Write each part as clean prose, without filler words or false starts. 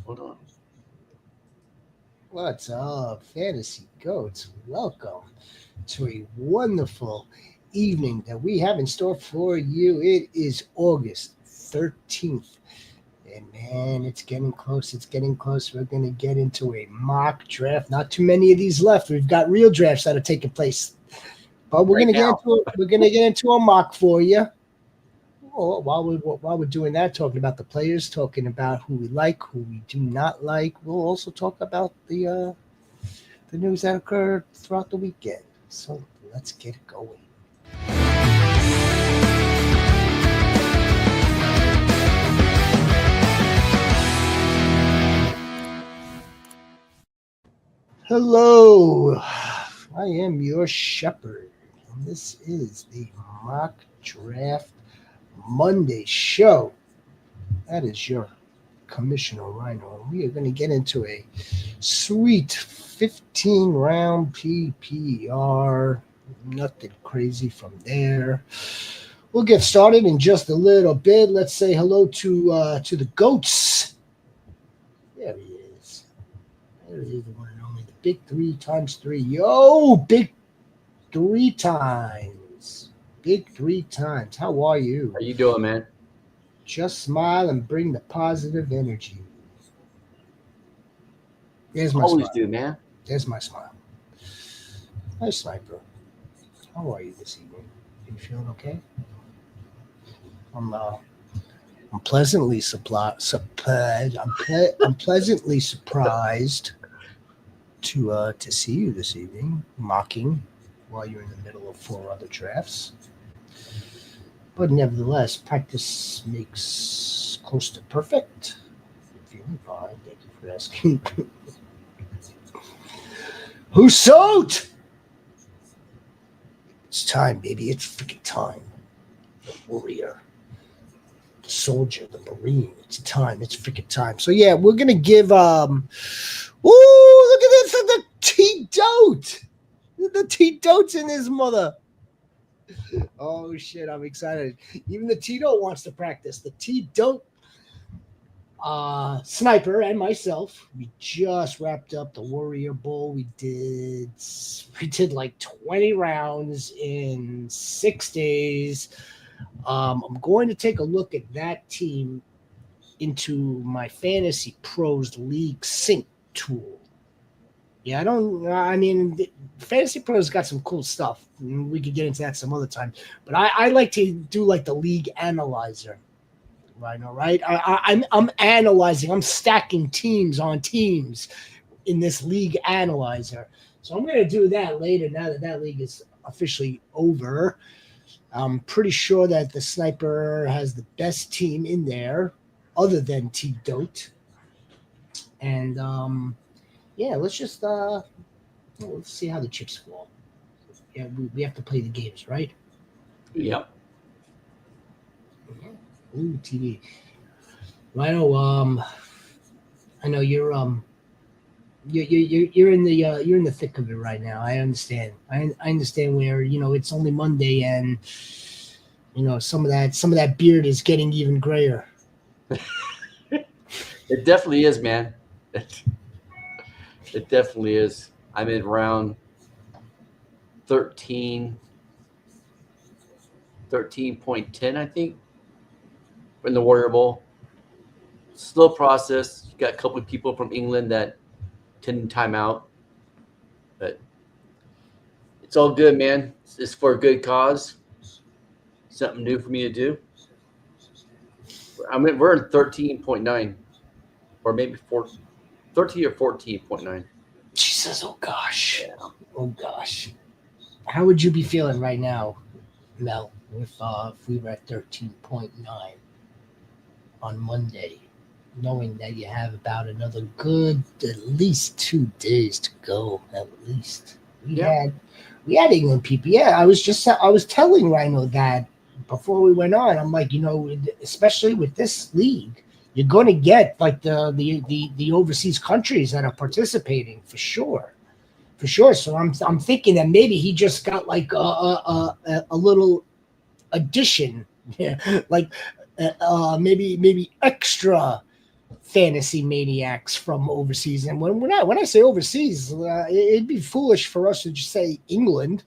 Hold on. What's up, Fantasy Goats? Welcome to a wonderful evening that we have in store for you. It is August 13th. And man, it's getting close. It's getting close. We're going to get into a mock draft. Not too many of these left. We've got real drafts that are taking place. But we're Right going to get now. into a mock for you. Well, while we're doing that, talking about the players, talking about who we like, who we do not like, we'll also talk about the news that occurred throughout the weekend. So let's get it going. Hello, I am your shepherd, and this is the mock draft Monday show. That is your Commissioner Rhino, and we are going to get into a sweet 15 round PPR. Nothing crazy from there. We'll get started in just a little bit. Let's say hello to the goats. There he is. There he is, the one and only, the big 3 times 3. Yo, big 3 times. Big 3 times. How are you? How you doing, man? Just smile and bring the positive energy. There's my Always smile. do, man. There's my smile. Hi, Sniper. How are you this evening? You feeling okay? I'm uh, I'm pleasantly surprised. I'm pleasantly surprised to see you this evening, mocking while you're in the middle of 4 other drafts. But nevertheless, practice makes close to perfect. Feeling fine. Thank you for asking. Who's soaked? It's time, baby. It's freaking time. The warrior, the soldier, the marine. It's time. It's freaking time. So yeah, we're gonna give Ooh, look at this! The T dote. The T dote's in his mother. Oh shit! I'm excited. Even the T dote wants to practice. The T dote Sniper and myself, we just wrapped up the Warrior Bowl. We did like 20 rounds in 6 days. I'm going to take a look at that team into my Fantasy Pros League Sync tool. Yeah, I don't. I mean, Fantasy Pros got some cool stuff. We could get into that some other time. But I like to do like the League Analyzer. Right, all right. I'm analyzing. I'm stacking teams on teams in this league analyzer. So I'm going to do that later. Now that league is officially over, I'm pretty sure that the Sniper has the best team in there, other than T Dote. And yeah, let's see how the chips fall. Yeah, we have to play the games, right? Yep. Ooh, TV. Rhino, I know you're you're in the thick of it right now. I understand. I understand where it's only Monday and some of that beard is getting even grayer. It definitely is, man. It definitely is. I'm in round 13, 13.10, I think, in the Warrior Bowl. Slow process. You got a couple of people from England that didn't time out, but it's all good, man. It's for a good cause. Something new for me to do. We're in 13.9, or maybe 13 or 14.9. Jesus, oh gosh, Yeah. oh gosh. How would you be feeling right now, Mel, if we were at 13.9 on Monday, knowing that you have about another good at least 2 days to go, at least. We Yeah. had we had England people. Yeah, I was telling Rhino that before we went on. I'm like, especially with this league, you're going to get like the overseas countries that are participating for sure, for sure. So I'm thinking that maybe he just got like a little addition, yeah, like maybe extra. fantasy maniacs from overseas. And when I say overseas, it'd be foolish for us to just say England.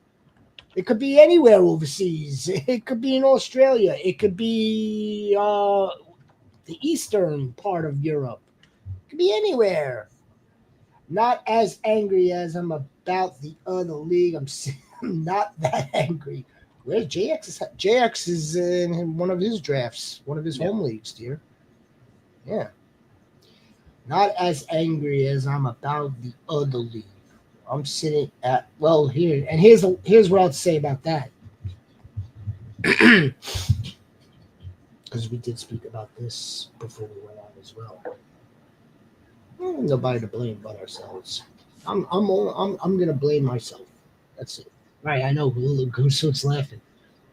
It could be anywhere overseas. It could be in Australia. It could be the eastern part of Europe. It could be anywhere. Not as angry as I'm about the other league. I'm not that angry. Where's JX? JX is in one of his drafts, one of his home leagues, dear. Yeah. Not as angry as I'm about the other league. I'm sitting at here, and here's what I'll say about that. Because we did speak about this before we went on as well. Nobody to blame but ourselves. I'm gonna blame myself. That's it. Right? I know who's laughing.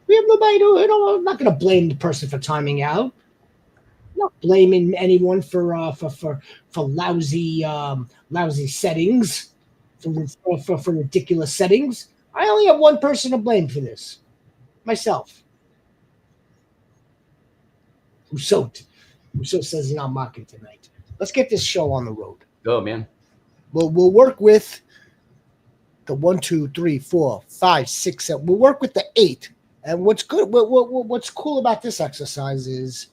We have nobody to. I'm not gonna blame the person for timing out. I'm not blaming anyone for lousy settings, for ridiculous settings. I only have one person to blame for this. Myself. Rousseau says he's not mocking tonight. Let's get this show on the road. Go, man. We'll work with the 1, 2, 3, 4, 5, 6, 7. We'll work with the 8. And what's good? What's cool about this exercise is,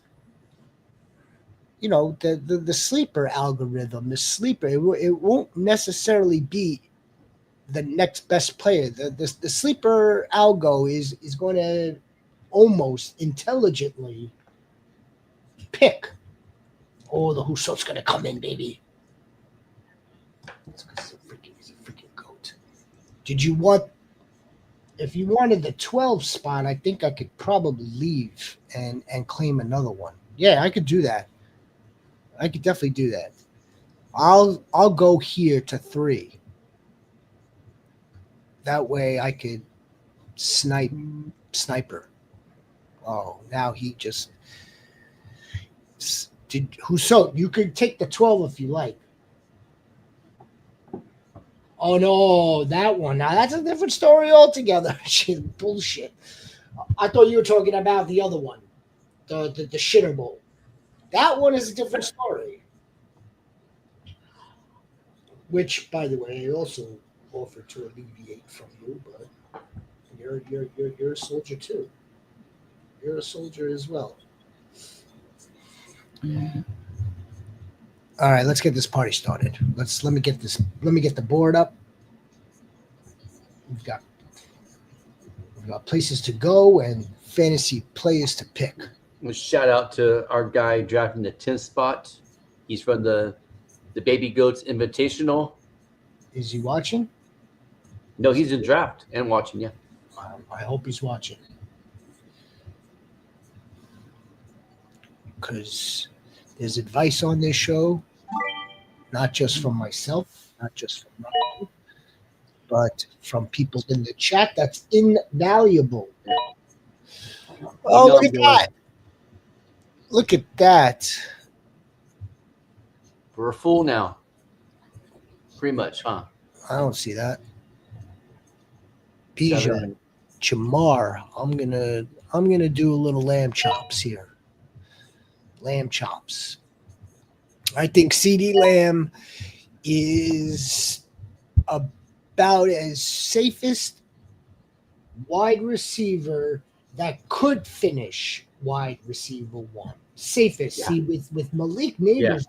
the sleeper algorithm. The sleeper. It won't necessarily be the next best player. The sleeper algo is going to almost intelligently pick. Oh, the Rousseau's going to come in, baby. He's a freaking goat. If you wanted the 12 spot, I think I could probably leave and claim another one. Yeah, I could do that. I could definitely do that. I'll go here to 3. That way I could sniper. Oh, now he just did. Rousseau, you could take the 12 if you like. Oh no, that one. Now that's a different story altogether. Shit, bullshit. I thought you were talking about the other one, the shitter bowl. That one is a different story. Which, by the way, I also offered to alleviate from you, but you're a soldier too. You're a soldier as well. Mm-hmm. All right, let's get this party started. Let me get the board up. We've got places to go and fantasy players to pick. A shout out to our guy drafting the 10th spot. He's from the Baby Goats Invitational. Is he watching? No, he's in draft and watching. Yeah. I hope he's watching. Because there's advice on this show, not just from myself, not just from Ryan, but from people in the chat. That's invaluable. Oh, look at that. Look at that. We're a fool now. Pretty much, huh? I don't see that. Bijan, Jamar. I'm gonna do a little lamb chops here. Lamb chops. I think CeeDee Lamb is about as safest wide receiver that could finish wide receiver 1. Safest. Yeah. See, with Malik Neighbors,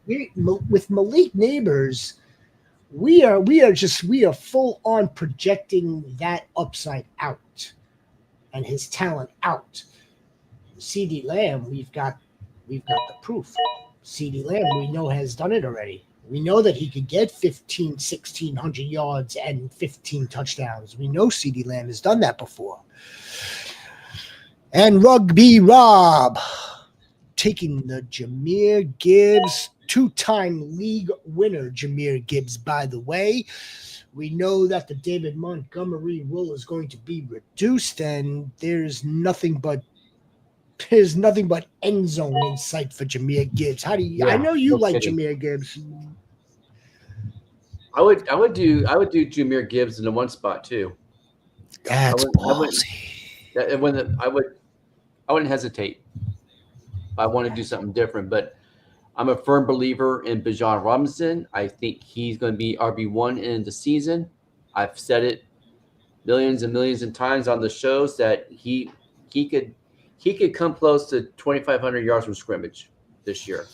we are full on projecting that upside out and his talent out. CeeDee Lamb, we've got the proof. CeeDee Lamb, we know, has done it already. We know that he could get 1,600 yards and 15 touchdowns. We know CeeDee Lamb has done that before. And Rugby Rob taking the Jahmyr Gibbs, 2-time league winner Jahmyr Gibbs, by the way. We know that the David Montgomery rule is going to be reduced, and there's nothing but end zone in sight for Jahmyr Gibbs. How do you? Yeah, I know you like Jahmyr Gibbs. I would do Jahmyr Gibbs in the 1 spot too. That's ballsy. I wouldn't hesitate. I want to do something different, but I'm a firm believer in Bijan Robinson. I think he's going to be RB1 in the season. I've said it millions and millions of times on the shows that he could come close to 2,500 yards from scrimmage this year.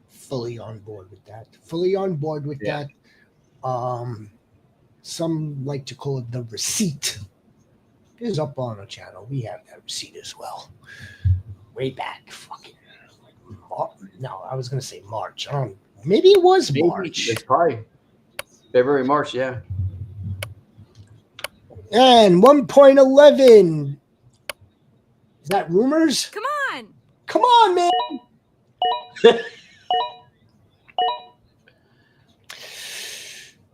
Fully on board with that. Fully on board with that. Some like to call it the receipt. Is up on the channel. We have that receipt as well. Way back, fucking. No, I was gonna say March. Maybe it was March. It's probably February, March. Yeah. And 1.11. Is that rumors? Come on, man.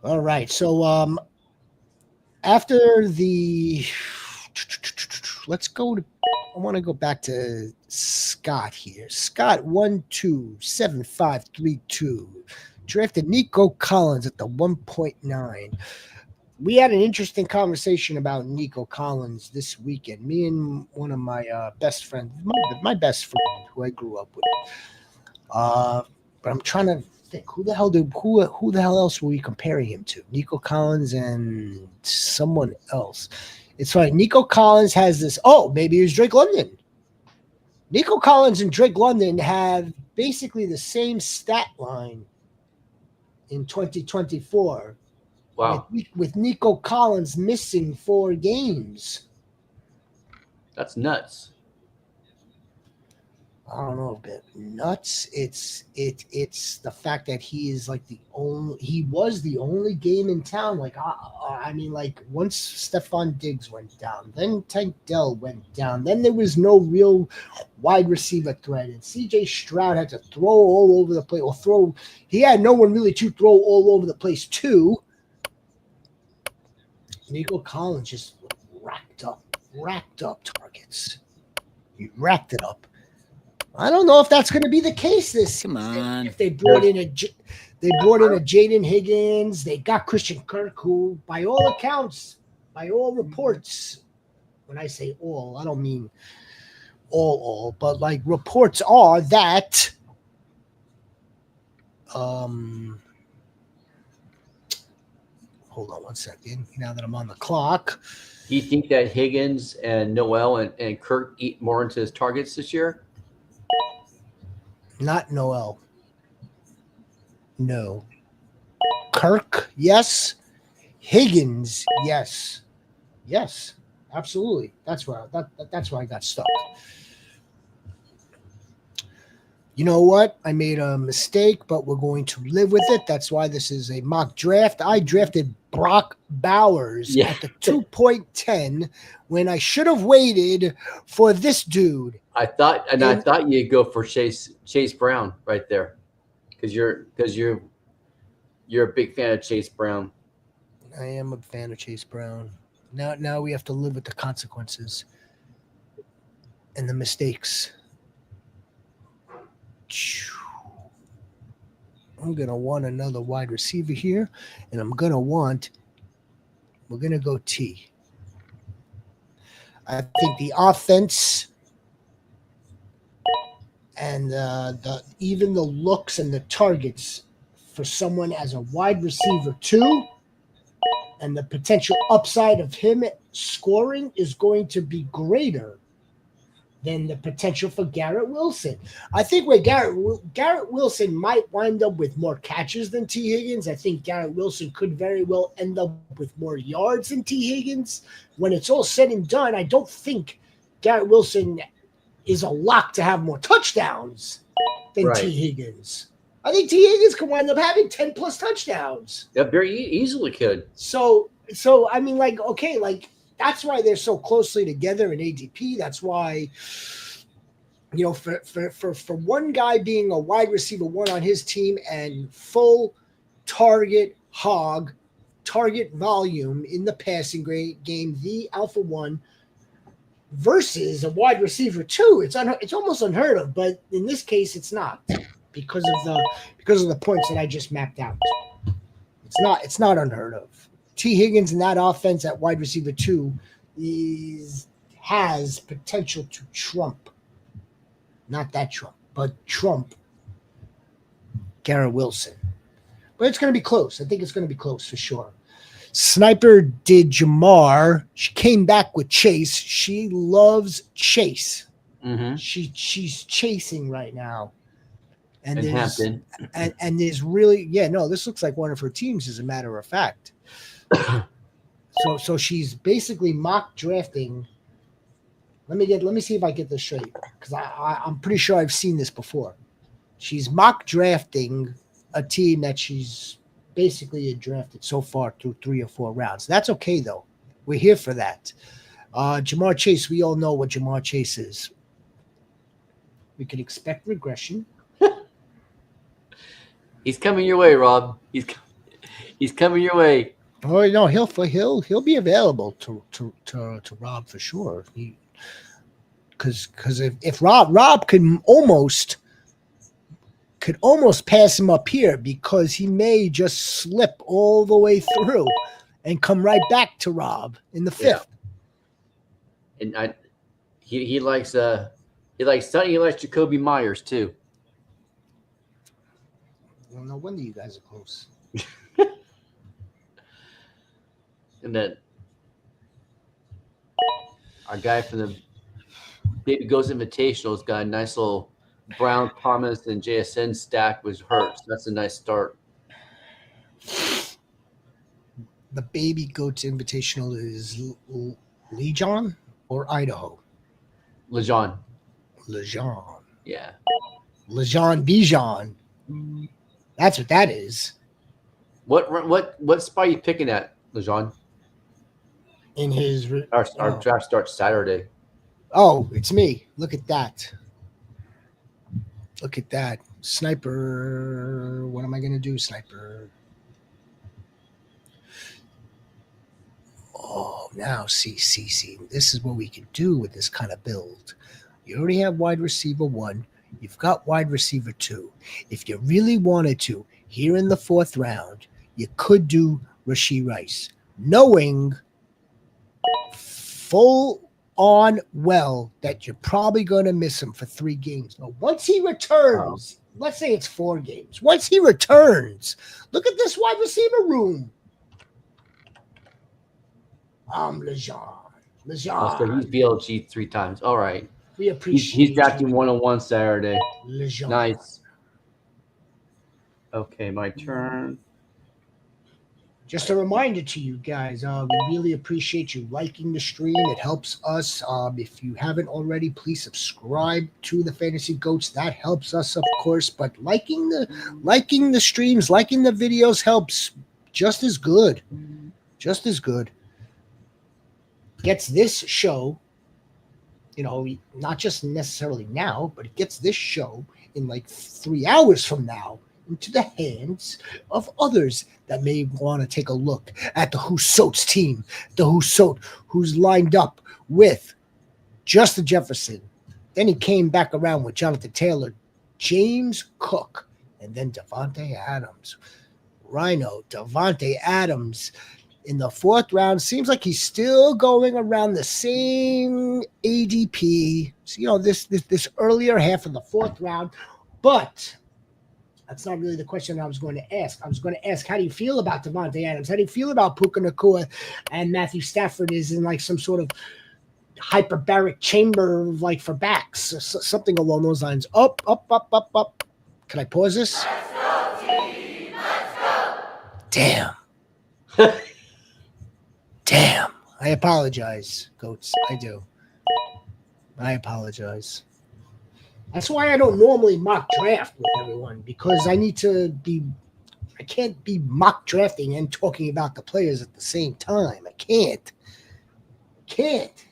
All right. So after the let's go to I want to go back to Scott here. Scott 127532 drafted Nico Collins at the 1.9. We had an interesting conversation about Nico Collins this weekend. Me and one of my best friends, my best friend who I grew up with. But I'm trying to think who the hell else were we comparing him to? Nico Collins and someone else. It's funny. Nico Collins has this. Oh, maybe it was Drake London. Nico Collins and Drake London have basically the same stat line in 2024. Wow. With Nico Collins missing 4 games. That's nuts. I don't know, a bit nuts. It's the fact that he was the only game in town. Like I mean, like once Stephon Diggs went down, then Tank Dell went down, then there was no real wide receiver threat, and CJ Stroud had to throw all over the place. He had no one really to throw all over the place too. Nico Collins just racked up targets. He racked it up. I don't know if that's going to be the case this Come on. If they brought in a Jaden Higgins, they got Christian Kirk, who, by all accounts, by all reports, when I say all, I don't mean all, but like reports are that hold on one second. Now that I'm on the clock. Do you think that Higgins and Noel and Kirk eat more into his targets this year? Not Noel. No. Kirk, yes. Higgins, yes. Yes, absolutely. That's where I got stuck. You know what? I made a mistake, but we're going to live with it. That's why this is a mock draft. I drafted Brock Bowers at the 2.10 when I should have waited for this dude. I thought you'd go for Chase Brown right there, because you're a big fan of Chase Brown. I am a fan of Chase Brown. Now we have to live with the consequences and the mistakes. I'm gonna want another wide receiver here, and we're gonna go T. I think the offense and even the looks and the targets for someone as a wide receiver too, and the potential upside of him scoring is going to be greater than the potential for Garrett Wilson. I think where Garrett Wilson might wind up with more catches than T. Higgins, I think Garrett Wilson could very well end up with more yards than T. Higgins. When it's all said and done, I don't think Garrett Wilson is a lock to have more touchdowns than T. Higgins. I think T. Higgins could wind up having 10 plus touchdowns. Yeah, very easily could. So I mean, like, okay, like that's why they're so closely together in ADP. That's why, you know, for one guy being a wide receiver 1 on his team and full target volume in the passing game, the alpha 1 versus a wide receiver 2, it's almost unheard of. But in this case, it's not because of the points that I just mapped out. It's not unheard of. T. Higgins in that offense at wide receiver 2 has potential to trump Not that Trump, but Trump, Garrett Wilson. But it's going to be close. I think it's going to be close for sure. Sniper did Jamar. She came back with Chase. She loves Chase. Mm-hmm. She's chasing right now. And in there's Hampton. and there's really this looks like one of her teams, as a matter of fact. So she's basically mock drafting. Let me see if I get this straight, because I'm pretty sure I've seen this before. She's mock drafting a team that she's basically drafted so far through 3 or 4 rounds. That's okay though. We're here for that. Jamar Chase, we all know what Jamar Chase is. We can expect regression. He's coming your way, Rob. He's coming your way. Oh no, he'll be available to Rob for sure. Because if Rob could almost pass him up here, because he may just slip all the way through and come right back to Rob in the 5th. Yeah. And he likes Sonny. He likes Jacoby Myers too. Well, no wonder you guys are close. And then our guy from the Baby Goes Invitational's got a nice little Brown, Thomas, and JSN stack was hurt. So that's a nice start. The Baby Goats Invitational is Legion or Idaho? Lejean. Yeah. Lejean Bijan. That's what that is. What spot are you picking at, Lejean? In his our draft starts Saturday. Oh, it's me. Look at that. Sniper. What am I going to do, Sniper? Oh, now see. This is what we can do with this kind of build. You already have wide receiver 1. You've got wide receiver 2. If you really wanted to, here in the 4th round, you could do Rashee Rice, knowing full on well that you're probably going to miss him for 3 games. But once he returns, let's say it's 4 games. Once he returns, look at this wide receiver room. Lejean. Oh, so he's BLG 3 times. All right. We appreciate he's drafting 1-on-1 Saturday. Lejean. Nice. Okay, my turn. Just a reminder to you guys, we really appreciate you liking the stream. It helps us. If you haven't already, please subscribe to the Fantasy Goats. That helps us, of course. But liking the streams, liking the videos helps just as good. Just as good. Gets this show, not just necessarily now, but it gets this show in like 3 hours from now into the hands of others that may want to take a look at the Husot's team. The Husot, who's lined up with Justin Jefferson. Then he came back around with Jonathan Taylor, James Cook, and then Davante Adams. Rhino, Davante Adams in the 4th round. Seems like he's still going around the same ADP. So, this earlier half of the 4th round. But that's not really the question I was going to ask. I was going to ask, how do you feel about Davante Adams? How do you feel about Puka Nacua and Matthew Stafford is in like some sort of hyperbaric chamber, like for backs, something along those lines? Up. Can I pause this? Let's go, team. Let's go. Damn. Damn. I apologize, Goats. I do. I apologize. That's why I don't normally mock draft with everyone, because I can't be mock drafting and talking about the players at the same time. I can't.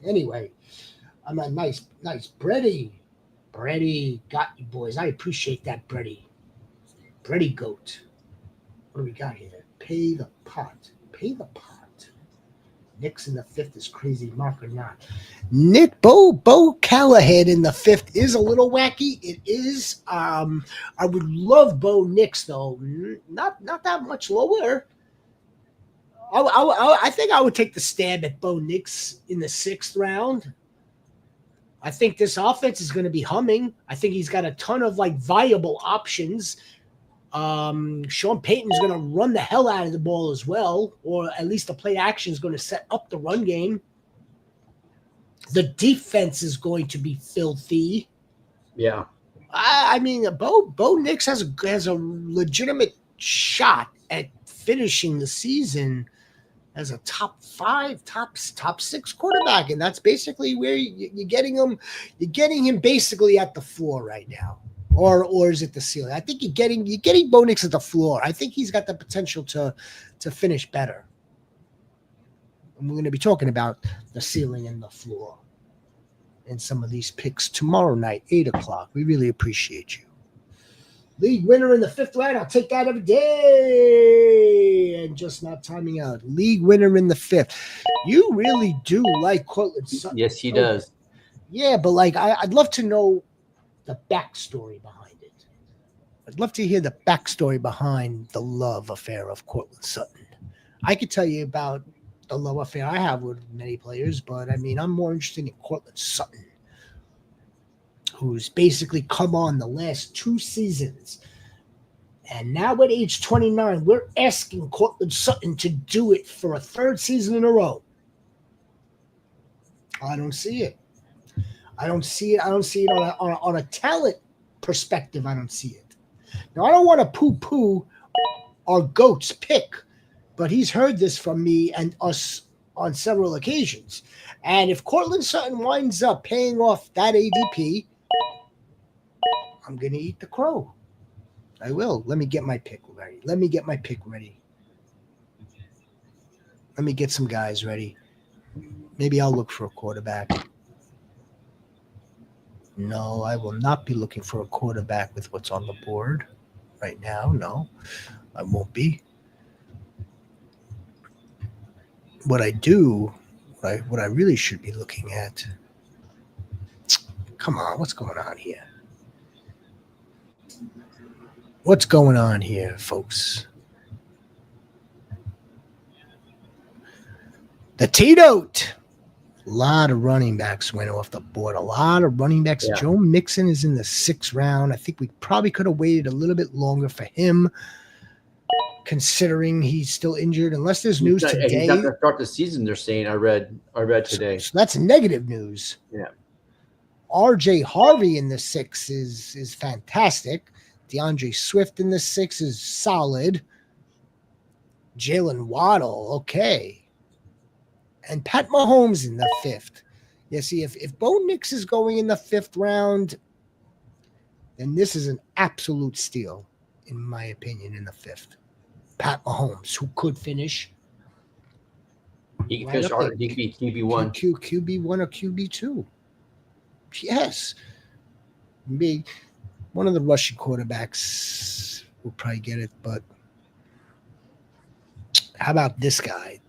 Anyway, I'm a nice Breddy. Breddy got you, boys. I appreciate that, Breddy. Breddy Goat. What do we got here? Pay the pot. Nick's in the 5th is crazy, mock or not. Nick Bo Callahan in the 5th is a little wacky. It is. I would love Bo Nix though. Not that much lower. I think I would take the stab at Bo Nix in the 6th round. I think this offense is going to be humming. I think he's got a ton of like viable options. Sean Payton's going to run the hell out of the ball as well, or at least the play action is going to set up the run game. The defense is going to be filthy. Yeah. I mean, Bo Nix has a legitimate shot at finishing the season as a top 5, top 6 quarterback, and that's basically where you're getting him. You're getting him basically at the floor right now, or is it the ceiling? I think you're getting Bo Nix at the floor. I think he's got the potential to finish better. And we're going to be talking about the ceiling and the floor in some of these picks tomorrow night, 8:00. We really appreciate you. League winner in the 5th round. I'll take that every day. And just not timing out. League winner in the 5th. You really do like Cortland Sutton. Yes, he does. Yeah, but like I'd love to know the backstory behind it. I'd love to hear the backstory behind the love affair of Cortland Sutton. I could tell you about the love affair I have with many players, but I mean, I'm more interested in Cortland Sutton, who's basically come on the last 2 seasons. And now at age 29, we're asking Cortland Sutton to do it for a 3rd season in a row. I don't see it. I don't see it on a talent perspective. I don't see it. Now, I don't want to poo-poo our GOAT's pick, but he's heard this from me and us on several occasions. And if Cortland Sutton winds up paying off that ADP, I'm going to eat the crow. I will. Let me get my pick ready. Let me get some guys ready. Maybe I'll look for a quarterback. No, I will not be looking for a quarterback with what's on the board right now. No, I won't be. What I really should be looking at. Come on, what's going on here? What's going on here, folks? The T-Note. A lot of running backs went off the board. A lot of running backs. Yeah. Joe Mixon is in the 6th round. I think we probably could have waited a little bit longer for him, considering he's still injured. Unless there's news today. He's not going to start the season, they're saying. I read today. So that's negative news. Yeah. RJ Harvey in the 6 is fantastic. DeAndre Swift in the 6 is solid. Jalen Waddle, okay. And Pat Mahomes in the 5th. Yeah, see, if Bo Nix is going in the 5th round, then this is an absolute steal, in my opinion, in the 5th. Pat Mahomes, who could finish. He can finish QB1. QB1 or QB2. Yes. Maybe one of the Russian quarterbacks will probably get it, but how about this guy?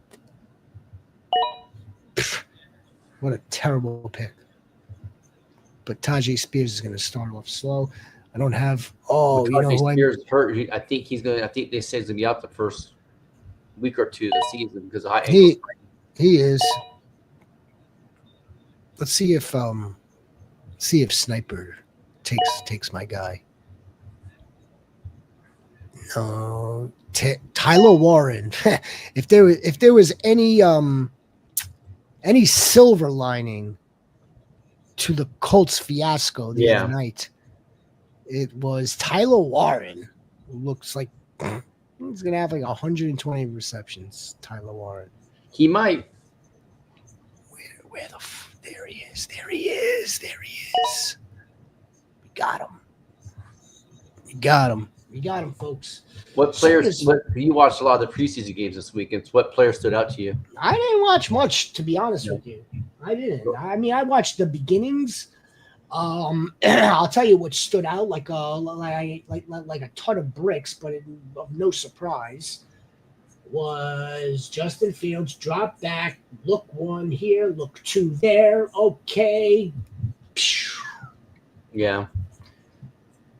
What a terrible pick. But Tajay Spears is going to start off slow. I don't have. Oh, you know who Spears hurt. I think he's going. I think they say he's going to be out the first week or 2 of the season because of high ankle. He is. Let's see if Sniper takes my guy. No, Tyler Warren. if there was any silver lining to the Colts fiasco the other night, it was Tyler Warren, who looks like he's going to have like 120 receptions. Tyler Warren. He might. There he is. We got him, folks. What players? You watched a lot of the preseason games this weekend. What players stood out to you? I didn't watch much, to be honest with you. I didn't. I mean, I watched the beginnings. I'll tell you what stood out like a ton of bricks, but of no surprise, was Justin Fields drop back, look 1 here, look 2 there. Okay. Yeah.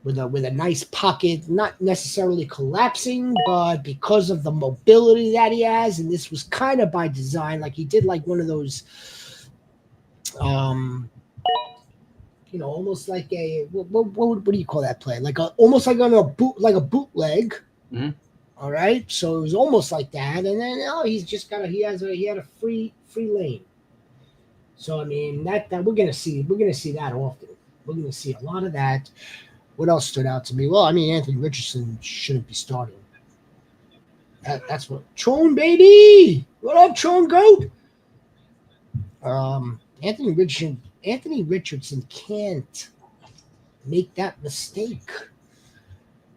With a nice pocket, not necessarily collapsing, but because of the mobility that he has, and this was kind of by design, like he did like one of those almost like a what do you call that play? Almost like on a bootleg. Mm-hmm. All right, so it was almost like that, and then he's just he had a free lane. So I mean that we're gonna see that often. We're gonna see a lot of that. What else stood out to me? Well, I mean Anthony Richardson shouldn't be starting. That's what Tron baby. What up, Tron goat? Anthony Richardson can't make that mistake.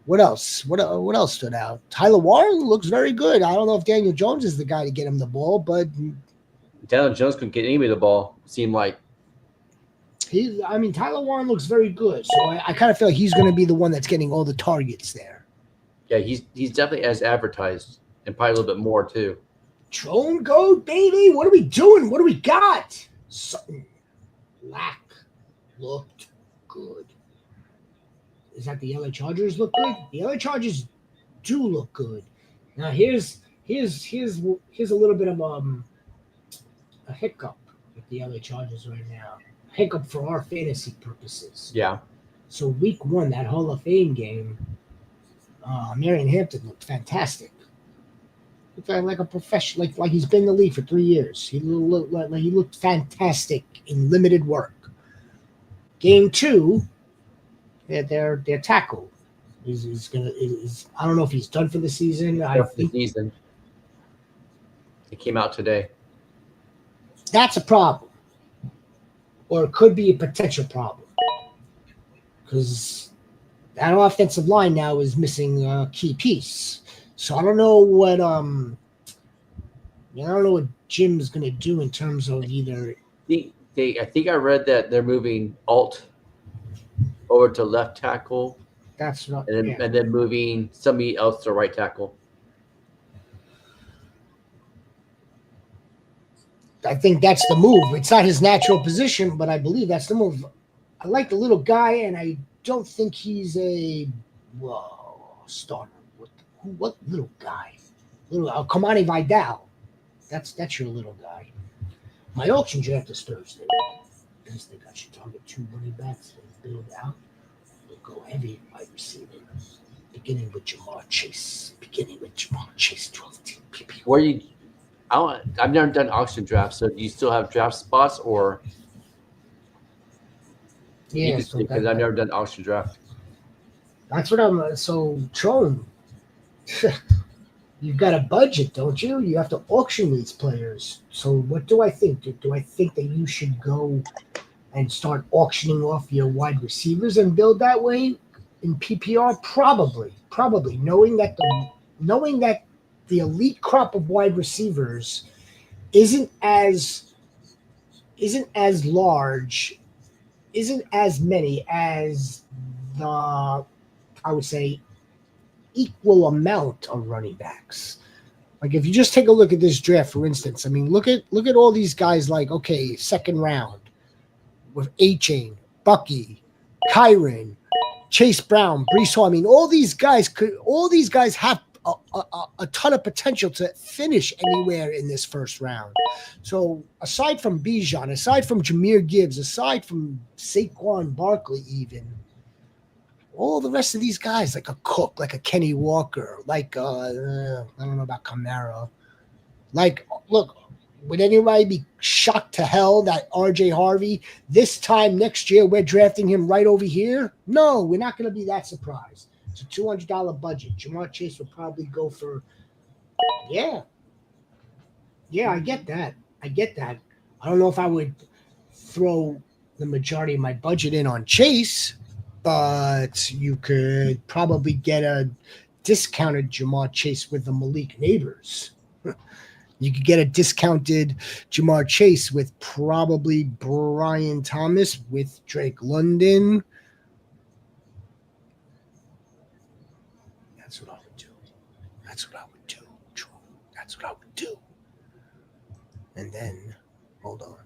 What else? What else stood out? Tyler Warren looks very good. I don't know if Daniel Jones is the guy to get him the ball, but Daniel Jones couldn't get anybody the ball. Seemed like Tyler Warren looks very good. So I kind of feel like he's going to be the one that's getting all the targets there. Yeah, he's definitely as advertised, and probably a little bit more too. Drone goat, baby. What are we doing? What do we got? Sutton Lack looked good. Is that the LA Chargers look good? The LA Chargers do look good. Now here's a little bit of a hiccup with the LA Chargers right now. A hiccup for our fantasy purposes. Yeah. So week 1, that Hall of Fame game, Marion Hampton looked fantastic. Looked like a professional, like he's been in the league for 3 years. He looked fantastic in limited work. Game 2. Their tackle is I don't know if he's done for the season. I think season. It came out today. That's a problem, or it could be a potential problem, because that offensive line now is missing a key piece. So I don't know what Jim's going to do in terms of either. I think I read that they're moving Alt over to left tackle. That's not. And then moving somebody else to right tackle. I think that's the move. It's not his natural position, but I believe that's the move. I like the little guy, and I don't think he's a starter. What little guy? Kamani Vidal. That's your little guy. My auction draft is Thursday. I just think I should target 2 running backs and build out. We'll go heavy wide receiver, beginning with Jamar Chase. 12 team PPR. I've never done auction drafts, so do you still have draft spots, or? Yeah, because I've never done auction draft. That's what I'm. So Tron, you've got a budget, don't you? You have to auction these players. So what do I think? Do I think that you should go and start auctioning off your wide receivers and build that way in PPR? Probably, knowing that the elite crop of wide receivers isn't as large, isn't as many as the, I would say, equal amount of running backs. Like if you just take a look at this draft, for instance, I mean, look at all these guys. Like, okay, second round with A-Chain, Bucky, Kyron, Chase Brown, Brees Hall. I mean, all these guys have a ton of potential to finish anywhere in this first round. So aside from Bijan, aside from Jahmyr Gibbs, aside from Saquon Barkley, even all the rest of these guys, like a Cook, like a Kenny Walker, like I don't know about Kamara. Like, look, would anybody be shocked to hell that RJ Harvey this time next year we're drafting him right over here? No, we're not going to be that surprised. It's a $200 budget. Jamar Chase would probably go for, yeah, I get that. I don't know if I would throw the majority of my budget in on Chase, but you could probably get a discounted Jamar Chase with the Malik Neighbors. You could get a discounted Jamar Chase with probably Brian Thomas with Drake London. That's what I would do. That's what I would do. And then, hold on.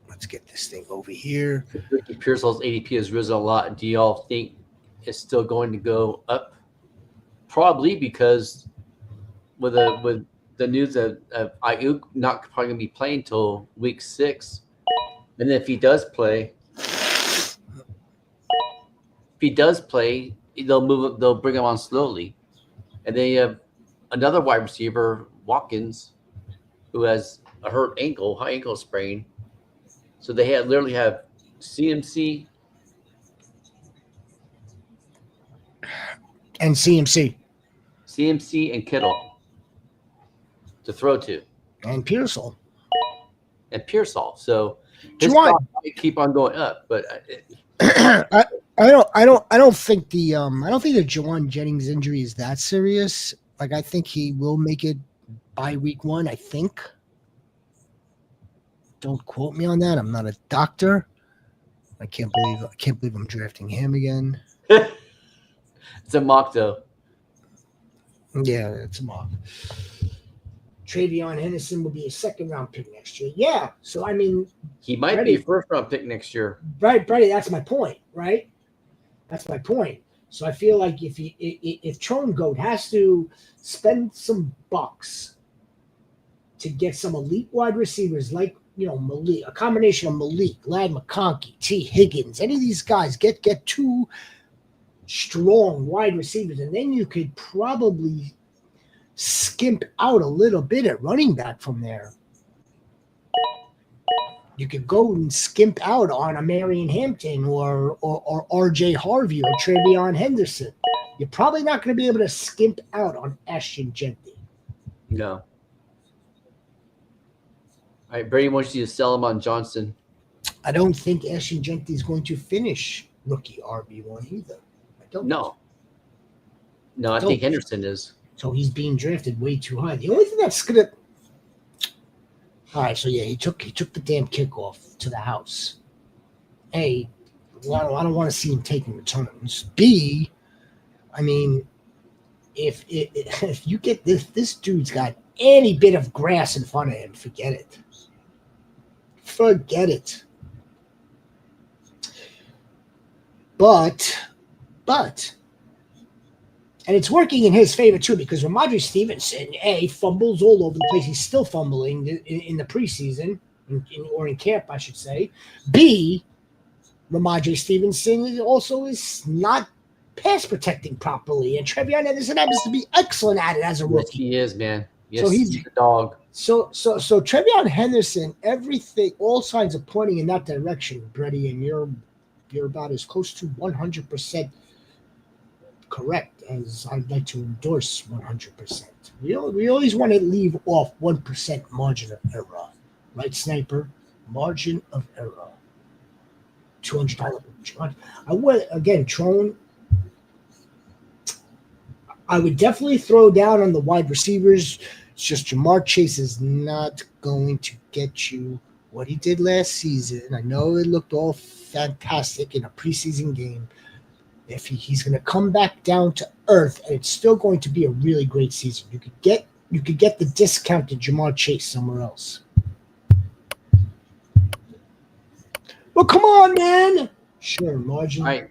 Let's get this thing over here. Ricky Pearsall's ADP has risen a lot. Do y'all think it's still going to go up? Probably, because with the news of Ayuk not probably going to be playing until week 6, And then if he does play, they'll bring him on slowly. And then you have another wide receiver, Watkins, who has a high ankle sprain. So they literally have CMC And CMC. and Kittle to throw to, And Pearsall. and Pearsall. So Do his you want- stock might keep on going up, but I don't think the Jawan Jennings injury is that serious. Like, I think he will make it by week 1. I think. Don't quote me on that. I'm not a doctor. I can't believe I'm drafting him again. it's a mock though. Yeah, it's a mock. Travion Henderson will be a 2nd-round pick next year. Yeah, so I mean, He might be a 1st-round pick next year. right, Brady. That's my point, right? That's my point. So I feel like if Tron Goat has to spend some bucks to get some elite wide receivers like Malik, a combination of Malik, Lad McConkey, T. Higgins, any of these guys, get 2 strong wide receivers, and then you could probably skimp out a little bit at running back from there. You could go and skimp out on a Marion Hampton or R.J. Harvey or Travion Henderson. You're probably not going to be able to skimp out on Ashton Genty. No. All right, Brady wants you to sell him on Johnson. I don't think Ashton Genty is going to finish rookie RB1 either. I don't. No, I think Henderson is. So he's being drafted way too high. The only thing that's gonna. All right, so yeah, he took the damn kickoff to the house. A, well, I don't want to see him taking returns. B, I mean, if you get this dude's got any bit of grass in front of him, forget it. Forget it. But, and it's working in his favor too, because Ramondre Stevenson, A, fumbles all over the place. He's still fumbling in the preseason, or in camp, I should say. B, Ramondre Stevenson also is not pass protecting properly, and Travion Henderson happens to be excellent at it as a rookie. Yes, he is, man. Yes, So he's a dog. So Travion Henderson, everything, all signs are pointing in that direction, Brady, and you're about as close to 100% correct as I'd like to endorse 100%. We always want to leave off 1% margin of error, right, Sniper? Margin of error. $200. I would, again, Tron. I would definitely throw down on the wide receivers. It's just Jamar Chase is not going to get you what he did last season. I know it looked all fantastic in a preseason game. If he's going to come back down to earth, and it's still going to be a really great season. You could get the discounted Jamar Chase somewhere else. Well, come on, man. Sure, margin. All right.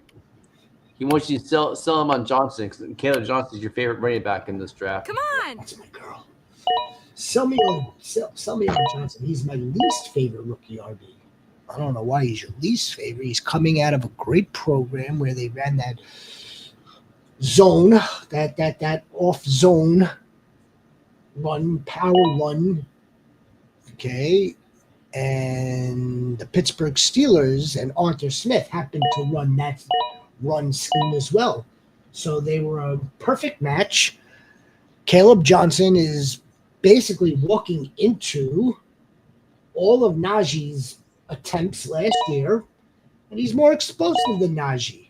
He wants you to sell him on Johnson, because Caleb Johnson is your favorite running back in this draft. Come on. That's my girl. Sell me on Johnson. He's my least favorite rookie RB. I don't know why he's your least favorite. He's coming out of a great program where they ran that zone, that off zone run, power run. Okay. And the Pittsburgh Steelers and Arthur Smith happened to run that run scheme as well. So they were a perfect match. Caleb Johnson is basically walking into all of Najee's attempts last year, and he's more explosive than Najee.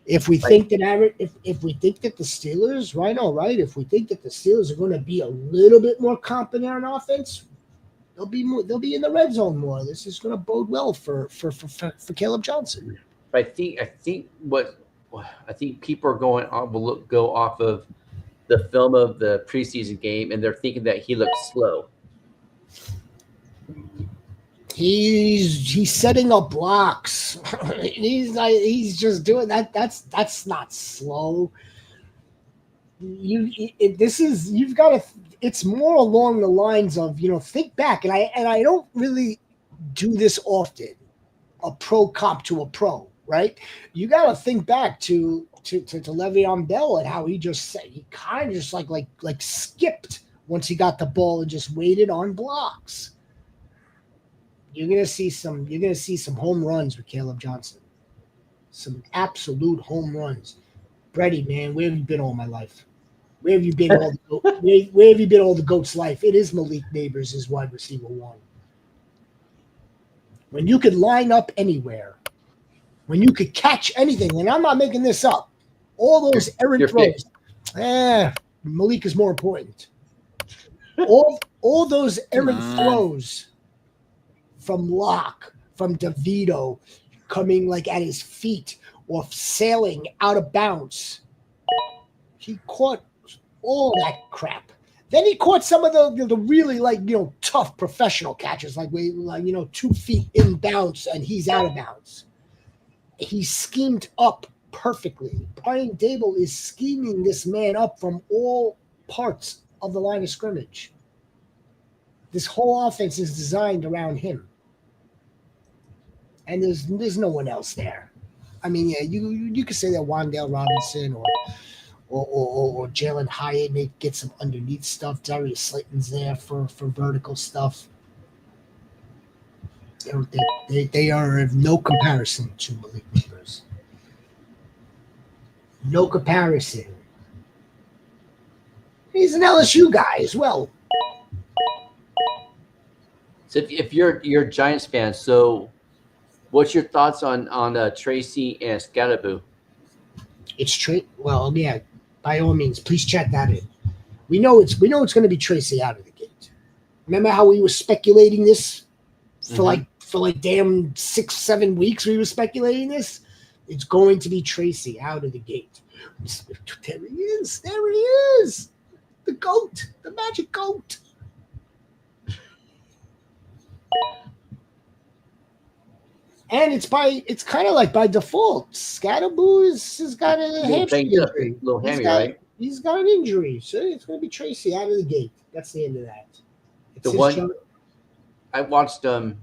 If we think that if we think that the Steelers, right? If we think that the Steelers are going to be a little bit more competent on offense, they'll be in the red zone more. This is going to bode well for Caleb Johnson. I think people are will go off of the film of the preseason game, and they're thinking that he looks slow. He's setting up blocks. He's just doing that. That's not slow. It's more along the lines of, think back, and I don't really do this often. A pro comp to a pro, right? You got to think back to Le'Veon Bell and how he kind of just like skipped once he got the ball and just waited on blocks. You're gonna see some home runs with Caleb Johnson. Some absolute home runs. Brady, man, where have you been all my life? Where have you been where have you been all the GOAT's life? It is Malik Neighbors is wide receiver 1. When you could line up anywhere, when you could catch anything, and I'm not making this up, all those errant throws. Malik is more important. All those errant throws from Locke, from DeVito, coming like at his feet or sailing out of bounds. He caught all that crap. Then he caught some of the really tough professional catches, 2 feet in bounds and he's out of bounds. He's schemed up perfectly. Brian Dable is scheming this man up from all parts of the line of scrimmage. This whole offense is designed around him. And there's no one else there. I mean, yeah, you could say that Wan'Dale Robinson or Jalen Hyatt may get some underneath stuff. Darius Slayton's there for vertical stuff. They are of no comparison to Malik Neighbors. No comparison. He's an LSU guy as well. So if you're a Giants fan, so what's your thoughts on Tracy and Scatterboo? Well, yeah. By all means, please chat that in. We know it's going to be Tracy out of the gate. Remember how we were speculating this for like damn 6-7 weeks? We were speculating this. It's going to be Tracy out of the gate. There he is. There he is. The GOAT, the magic GOAT. And it's kind of like by default. Scatterboo has got a hamstring injury. Right? He's got an injury, so it's going to be Tracy out of the gate. That's the end of that. I watched the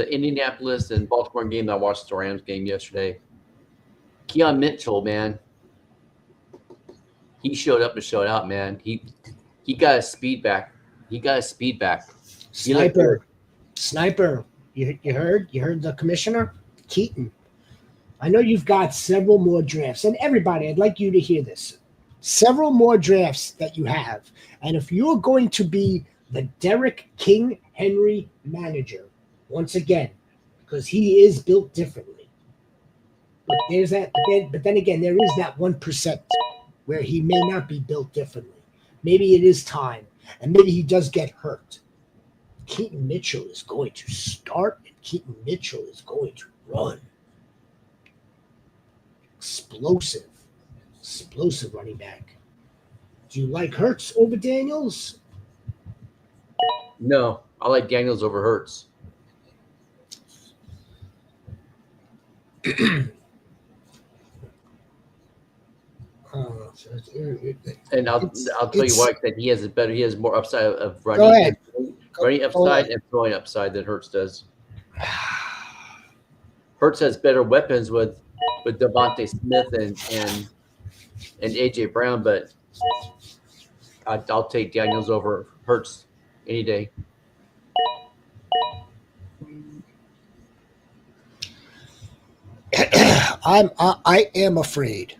Indianapolis and Baltimore game. I watched the Rams game yesterday. Keon Mitchell, man, he showed up and showed out, man. He got his speed back. Sniper. You heard the commissioner? Keaton. I know you've got several more drafts, and everybody, I'd like you to hear this. Several more drafts that you have. And if you're going to be the Derek King Henry manager, once again, because he is built differently. But then again, there is that 1% where he may not be built differently. Maybe it is time, and maybe he does get hurt. Keaton Mitchell is going to start, and Keaton Mitchell is going to run. Explosive running back. Do you like Hurts over Daniels? No, I like Daniels over Hurts. And I'll tell you why. That he has more upside of running. Go ahead. Running upside and throwing upside than Hurts does. Hurts has better weapons with Devontae Smith and AJ Brown, but I'll take Daniels over Hurts any day. I am afraid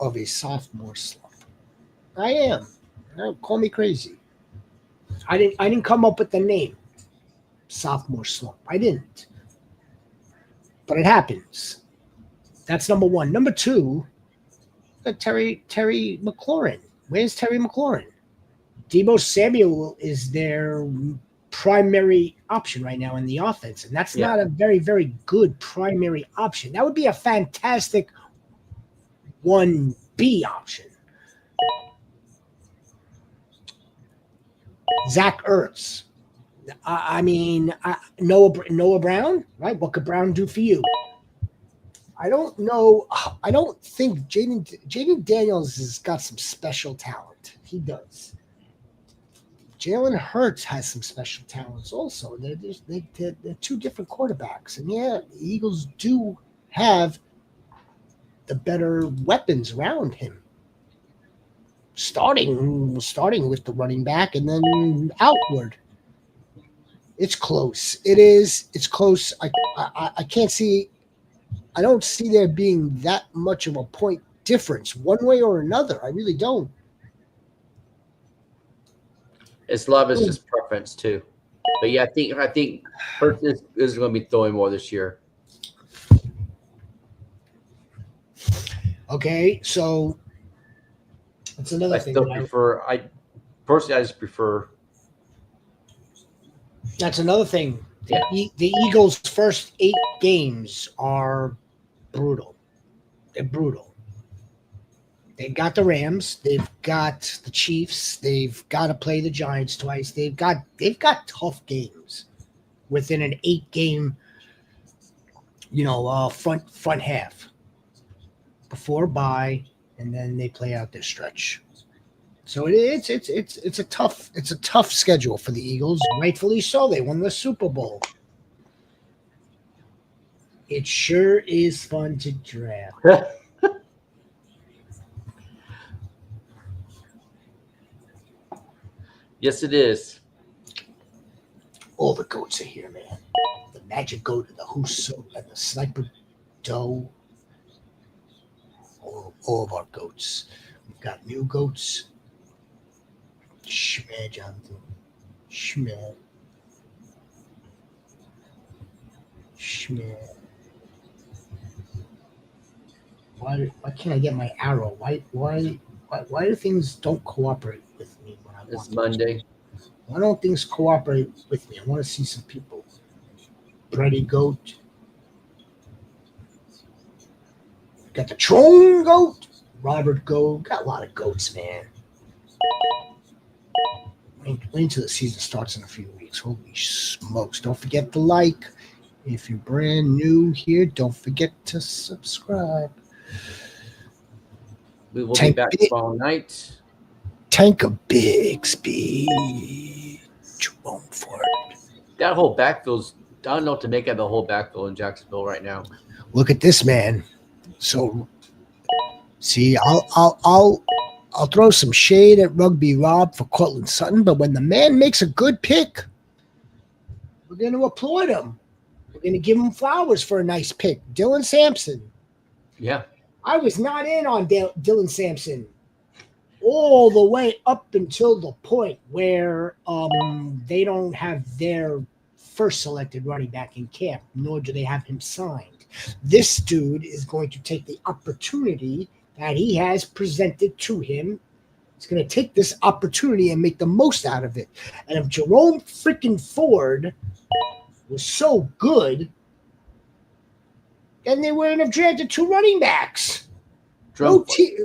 of a sophomore slump. I am. Call me crazy. I didn't come up with the name sophomore slump. I didn't. But it happens. That's number one. Number two, Terry McLaurin. Where's Terry McLaurin? Deebo Samuel is their primary option right now in the offense, and that's not a very, very good primary option. That would be a fantastic 1B option. Zach Ertz. Noah Brown, right? What could Brown do for you? I don't know. I don't think Jaden Daniels has got some special talent. He does. Jalen Hurts has some special talents also. They're two different quarterbacks. And yeah, the Eagles do have the better weapons around him. Starting with the running back and then outward. It's close. It is. It's close. I can't see. I don't see there being that much of a point difference one way or another. I really don't. It's love is just preference too. But yeah, I think Hurts is going to be throwing more this year. Okay, so that's another I thing. still prefer. I personally, I just prefer. That's another thing. Yeah. The Eagles' first 8 games are brutal. They're brutal. They've got the Rams. They've got the Chiefs. They've got to play the Giants twice. They've got tough games within an 8-game, front half before bye, and then they play out their stretch. So it's a tough schedule for the Eagles. Rightfully so. They won the Super Bowl. It sure is fun to draft. Yes, it is. All the goats are here, man. The Magic Goat and the Huso and the Sniper Doe. All of our goats. We've got new goats. Schmeh, Jonathan. Schmeh. Why can't I get my arrow? Why do things don't cooperate with me when I want It's to? Monday. Why don't things cooperate with me? I want to see some people. Brady Goat. Got the Trone Goat. Robert Goat. Got a lot of goats, man. Wait until the season starts in a few weeks. Holy smokes. Don't forget to like. If you're brand new here, don't forget to subscribe. We will be back tomorrow night. Tank of Bixby. Jerome Ford. That whole backfield's. I don't know what to make of the whole backfield in Jacksonville right now. Look at this, man. So, see, I'll throw some shade at Rugby Rob for Cortland Sutton, but when the man makes a good pick, we're going to applaud him. We're going to give him flowers for a nice pick. Dylan Sampson. Yeah. I was not in on Dylan Sampson all the way up until the point where they don't have their first selected running back in camp, nor do they have him signed. This dude is going to take the opportunity that he has presented to him. He's going to take this opportunity and make the most out of it. And if Jerome freaking Ford was so good, then they wouldn't have drafted 2 running backs. Cleveland.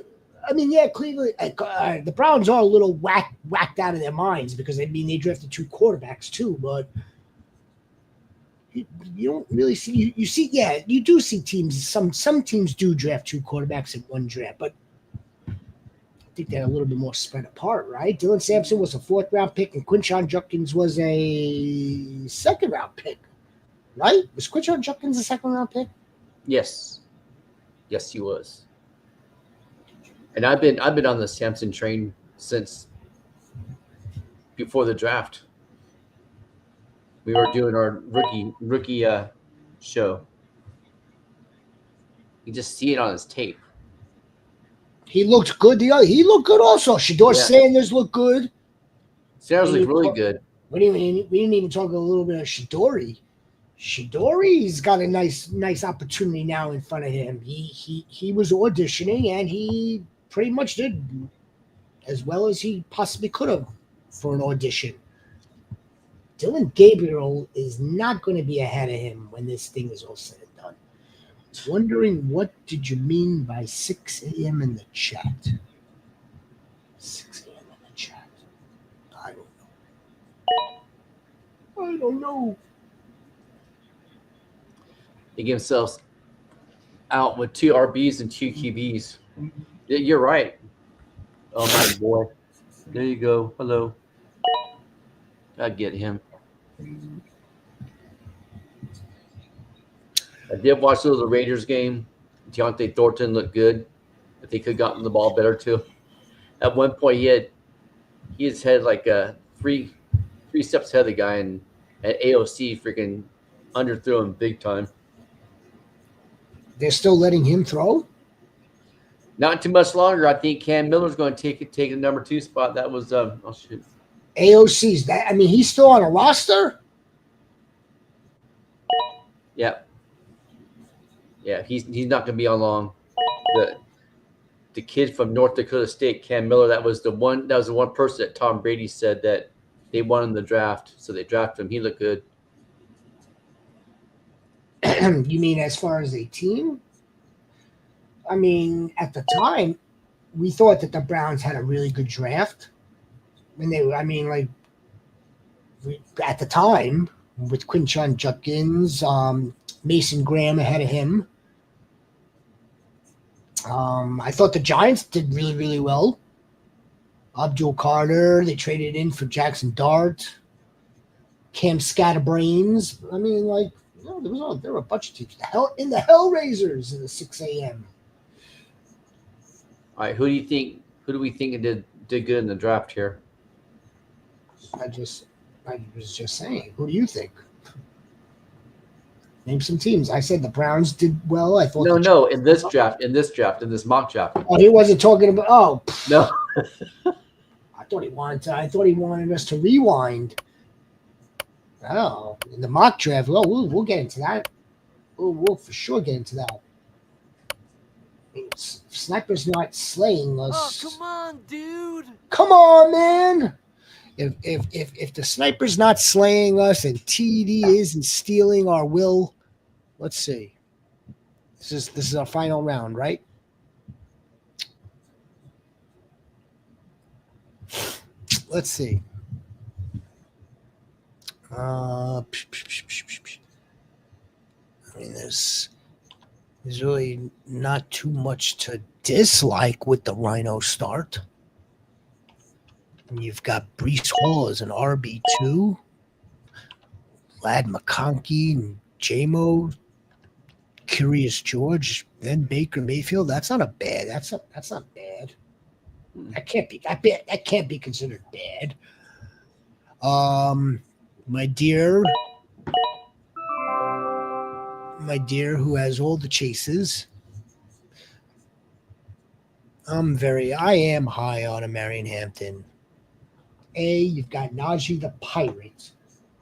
The Browns are a little whacked out of their minds because they drafted 2 quarterbacks too, but you don't really see. You see, yeah, you do see teams. Some teams do draft 2 quarterbacks in one draft, but I think they're a little bit more spread apart, right? Dylan Sampson was a 4th-round pick, and Quinshon Judkins was a 2nd-round pick, right? Was Quinshon Judkins a 2nd-round pick? Yes, he was. And I've been on the Sampson train since before the draft. We were doing our rookie show. You just see it on his tape. He looked good. He looked good also. Shador Sanders looked good. Sanders looked really good. We didn't even talk a little bit of Shadori. Shadori's got a nice opportunity now in front of him. He was auditioning and he pretty much did as well as he possibly could have for an audition. Dylan Gabriel is not going to be ahead of him when this thing is all said and done. Wondering what did you mean by 6 a.m. in the chat? 6 a.m. in the chat. I don't know. They give themselves out with 2 RBs and 2 QBs. You're right. Oh my boy. There you go. Hello. I'd get him. I did watch the Raiders game. Deontay Thornton looked good. If they could have gotten the ball better too. At one point, he has had like three steps ahead of the guy, and at AOC freaking underthrew him big time. They're still letting him throw? Not too much longer. I think Cam Miller's going to take the number 2 spot. That was oh shoot. AOC's that. I mean, he's still on a roster. Yeah. Yeah, he's not going to be on long. The kid from North Dakota State, Cam Miller, that was the one person that Tom Brady said that they won in the draft, so they drafted him. He looked good. You mean as far as a team? I mean, at the time, we thought that the Browns had a really good draft. At the time, with Quinshon Judkins, Mason Graham ahead of him. I thought the Giants did really, really well. Abdul Carter, they traded in for Jackson Dart, Cam Scatterbrains. I mean, there were a bunch of teams. The Hellraisers in the 6 a.m. All right, who do we think did good in the draft here? I was just saying. Who do you think? Name some teams. I said the Browns did well. I thought No, in this mock draft. Oh, he wasn't talking about. Oh, no. I thought he wanted us to rewind. Oh, in the mock draft. Well, we'll get into that. We'll for sure get into that. Sniper's not slaying us. Oh, come on, dude. Come on, man. If the Sniper's not slaying us and TD isn't stealing our will, let's see. This is our final round, right? Let's see. I mean, there's really not too much to dislike with the Rhino start. And you've got Breece Hall as an RB2, Lad McConkey and J-Mo, Curious George, then Baker Mayfield. That's not bad. That can't be considered bad. My dear who has all the chases. I am high on a Marion Hampton. You've got Najee the Pirate,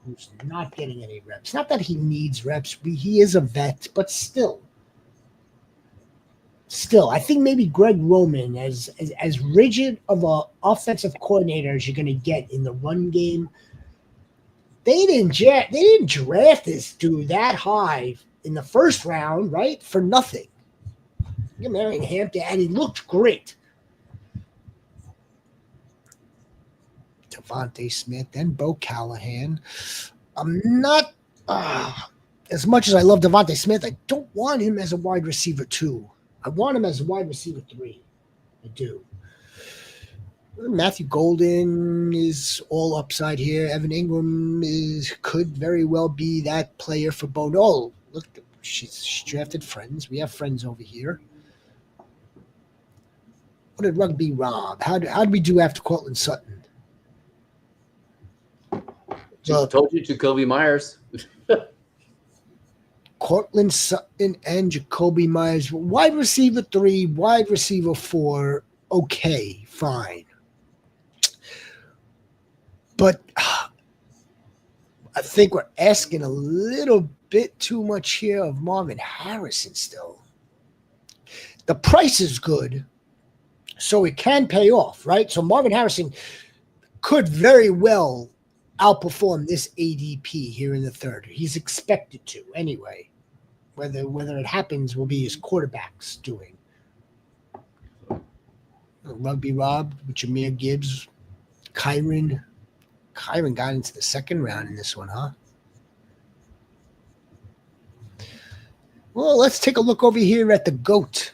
who's not getting any reps. Not that he needs reps. He is a vet, but still, I think maybe Greg Roman, as rigid of an offensive coordinator as you're going to get in the run game, they didn't draft this dude that high in the first round, right? For nothing. You're Marion Hampton, and he looked great. Devontae Smith, then Bo Callahan. I'm not as much as I love Devontae Smith, I don't want him as a wide receiver 2. I want him as a wide receiver 3. I do. Matthew Golden is all upside here. Evan Ingram could very well be that player for Bo. No, look, she's drafted friends. We have friends over here. What did Rugby Rob? How did we do after Cortland Sutton? Just told you, Jacoby Myers. Cortland Sutton and Jacoby Myers. Wide receiver 3, wide receiver 4. Okay, fine. But I think we're asking a little bit too much here of Marvin Harrison still. The price is good, so it can pay off, right? So Marvin Harrison could very well outperform this ADP here in the third. He's expected to anyway. Whether it happens will be his quarterback's doing. Rugby Rob with Jahmyr Gibbs. Kyron got into the second round in this one, huh? Well, let's take a look over here at the GOAT.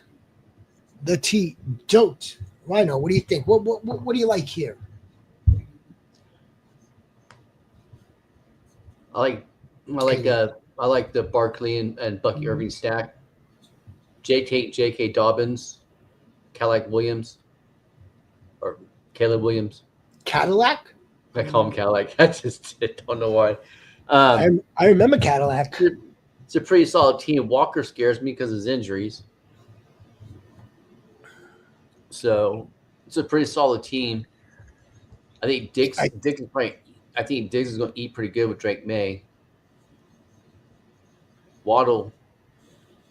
The Dote. Rhino, what do you think? What do you like here? I like the Barkley and Bucky Irving stack. J.K. Dobbins, Cadillac Williams, or Caleb Williams. Cadillac? I call him Cadillac. I just don't know why. I remember Cadillac. It's a pretty solid team. Walker scares me because of his injuries. So it's a pretty solid team. I think Diggs is going to eat pretty good with Drake May. Waddle.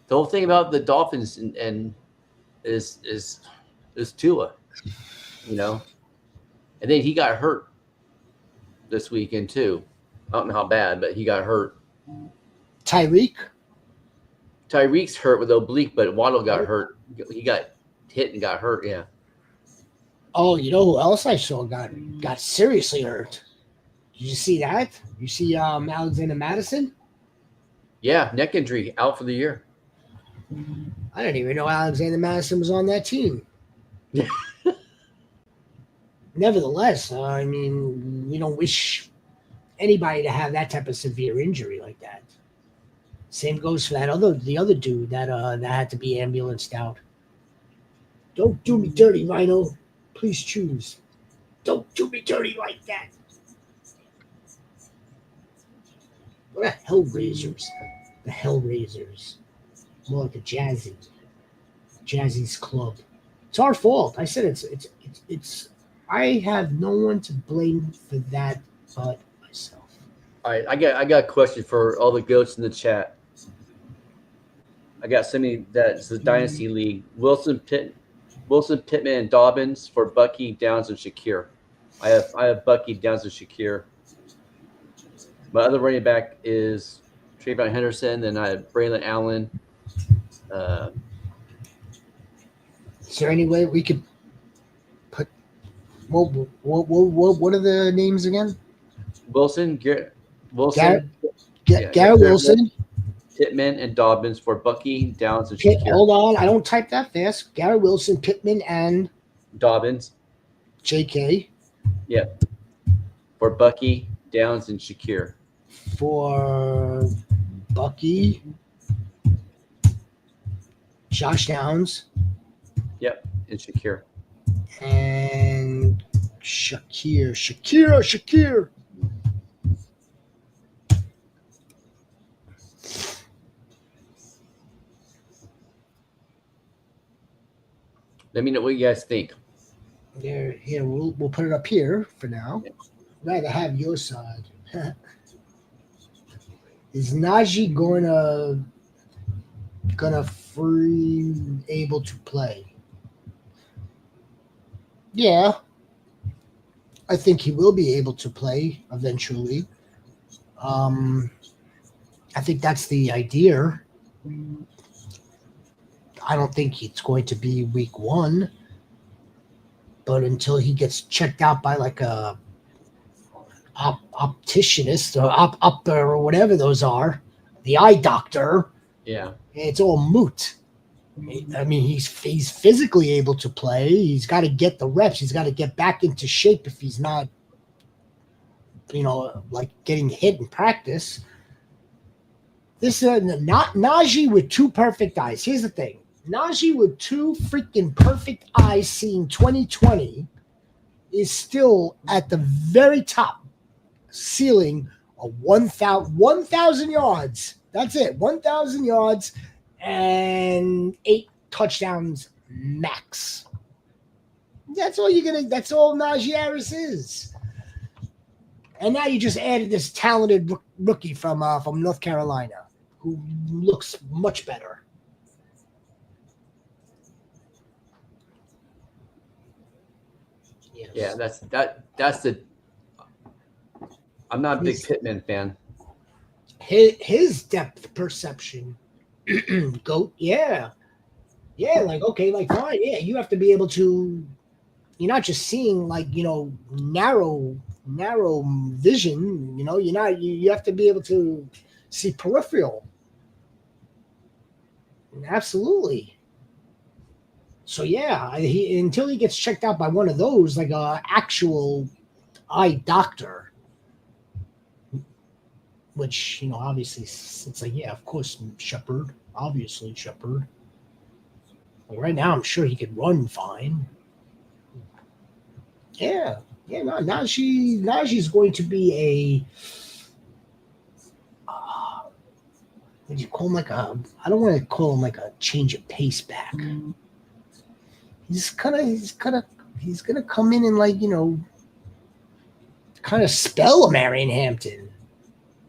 The whole thing about the Dolphins and is Tua, and then he got hurt this weekend too. I don't know how bad, but he got hurt. Tyreek's hurt with oblique, but Waddle got hurt. He got hit and got hurt. Yeah. Oh, you know who else I saw got seriously hurt? Did you see that? You see Alexander Madison? Yeah, neck injury, out for the year. I didn't even know Alexander Madison was on that team. Nevertheless, I mean, we don't wish anybody to have that type of severe injury like that. Same goes for the other dude that had to be ambulanced out. Don't do me dirty, Rhino. Please choose. Don't do me dirty like that. What a Hellraisers. The Hellraisers. More like a Jazzy's club. It's our fault. I said it's I have no one to blame for that but myself. All right, I got a question for all the goats in the chat. I got somebody that's a dynasty league. Wilson, Pittman, and Dobbins for Bucky, Downs, and Shakir. I have Bucky, Downs, and Shakir. My other running back is Trayvon Henderson. Then I have Braylon Allen. Is there any way we could put what are the names again? Garrett Wilson, Pittman, and Dobbins for Bucky, Downs, and Shakir. Hold on, I don't type that fast. Garrett Wilson, Pittman, and Dobbins. JK. Yep. For Bucky, Downs, and Shakir. For Bucky, Josh Downs. Yep, and Shakir. And Shakir. Let me know what you guys think. Here, we'll put it up here for now. Yep. Rather have your side. Is Najee gonna free able to play? Yeah, I think he will be able to play eventually. I think that's the idea. I don't think it's going to be week 1, but until he gets checked out by like a opticianist or whatever those are, the eye doctor. Yeah, it's all moot. I mean, he's physically able to play. He's got to get the reps. He's got to get back into shape if he's not, like getting hit in practice. This not Najee with 2 perfect eyes. Here's the thing. Najee with 2 freaking perfect eyes seeing 2020 is still at the very top ceiling of 1,000 yards. That's it. 1,000 yards and 8 touchdowns max. That's all Najee Harris is. And now you just added this talented rookie from North Carolina who looks much better. Yes. Yeah, that's the. I'm not a big Pittman fan. His depth perception, goat. Yeah, like okay, like fine. Yeah, you have to be able to. You're not just seeing like narrow vision. You're not. You have to be able to see peripheral. Absolutely. So yeah, until he gets checked out by one of those, like a actual eye doctor, which, obviously it's like, yeah, of course, Shepard, obviously Shepard. Like right now, I'm sure he could run fine. Yeah, no, Najee's going to be what do you call him? I don't want to call him like a change of pace back. He's gonna come in and kind of spell a Marion Hampton.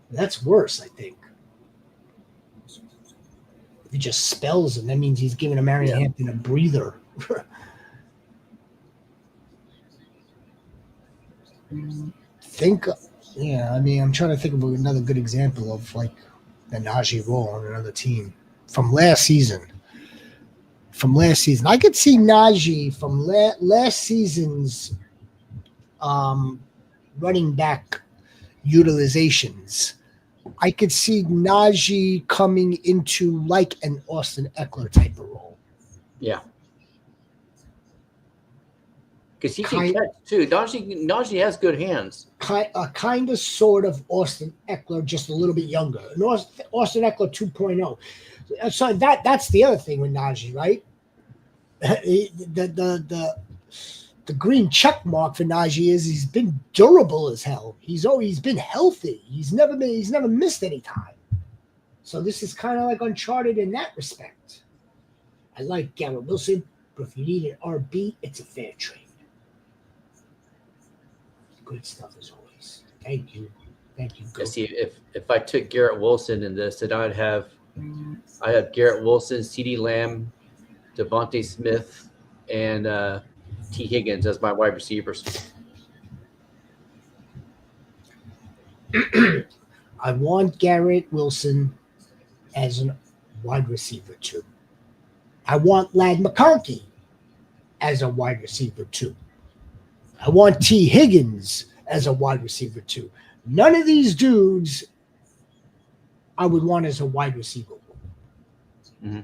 That's worse, I think. If he just spells him, that means he's giving a Marion Hampton a breather. I'm trying to think of another good example of like the Najee role on another team from last season. I could see Najee from last season's running back utilizations. I could see Najee coming into like an Austin Eckler type of role. Yeah. Because he can catch too. Najee has good hands. Kind of, sort of Austin Eckler, just a little bit younger. Austin Eckler 2.0. So that's the other thing with Najee, right? The green check mark for Najee is he's been durable as hell. He's always been healthy. He's never missed any time. So this is kind of like Uncharted in that respect. I like Garrett Wilson, but if you need an RB, it's a fair trade. Good stuff as always. Thank you. See, if I took Garrett Wilson in this, then I have Garrett Wilson, CeeDee Lamb, Devontae Smith, and T. Higgins as my wide receivers. I want Garrett Wilson as a wide receiver too. I want Ladd McConkey as a wide receiver too. I want T. Higgins as a wide receiver too. None of these dudes I would want as a wide receiver. Mm-hmm.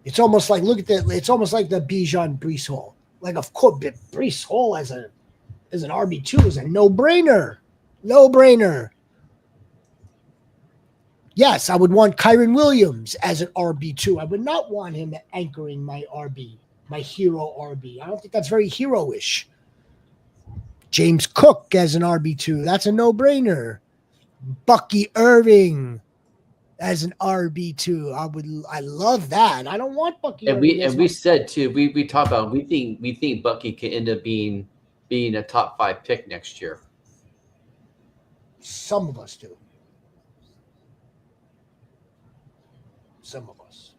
It's almost like it's almost like the Bijan Breece Hall. Like, of course, Breece Hall as an RB2 is a no-brainer. Yes, I would want Kyron Williams as an RB2. I would not want him anchoring my RB, my hero RB. I don't think that's very hero-ish. James Cook as an RB2. That's a no-brainer. Bucky Irving as an RB2. I love that. I don't want Bucky Irving. We said too, we talked about we think Bucky can end up being a top 5 pick next year. Some of us do. Some of us.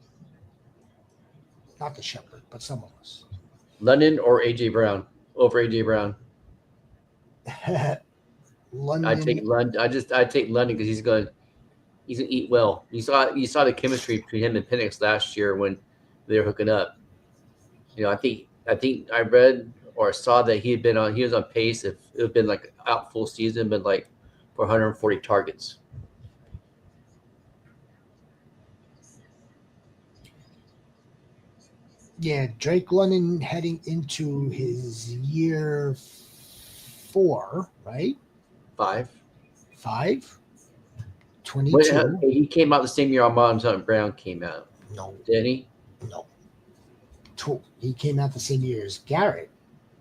Not the Shepherd, but some of us. London or AJ Brown over AJ Brown. London. I take London. I take London because he's gonna eat well. You saw the chemistry between him and Penix last year when they were hooking up. I think I read or saw that he was on pace if it had been like out full season, but like for 140 targets. Yeah, Drake London heading into his year 4, right? 5. 22. He came out the same year Amon Brown came out. No. Did he? No. He came out the same year as Garrett.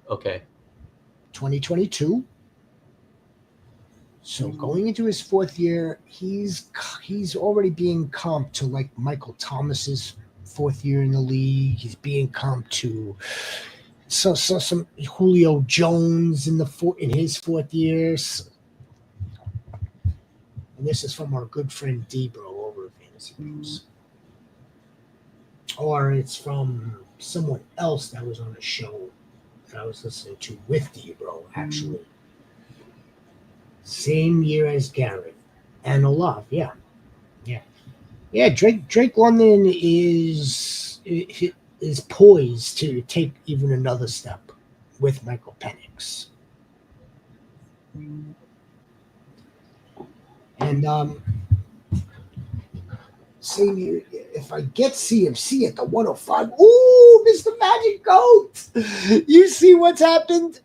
Okay. 2022. So going into his 4th year, he's already being comped to like Michael Thomas's 4th year in the league. He's being comped to some Julio Jones in his 4th years. And this is from our good friend Debro over at FantasyGoats. Or it's from someone else that was on a show that I was listening to with Debro, actually. Same year as Garrett and Olaf, yeah. Drake London is poised to take even another step with Michael Penix. And same year, if I get CMC at the 105, ooh, Mr. Magic Goat! You see what's happened?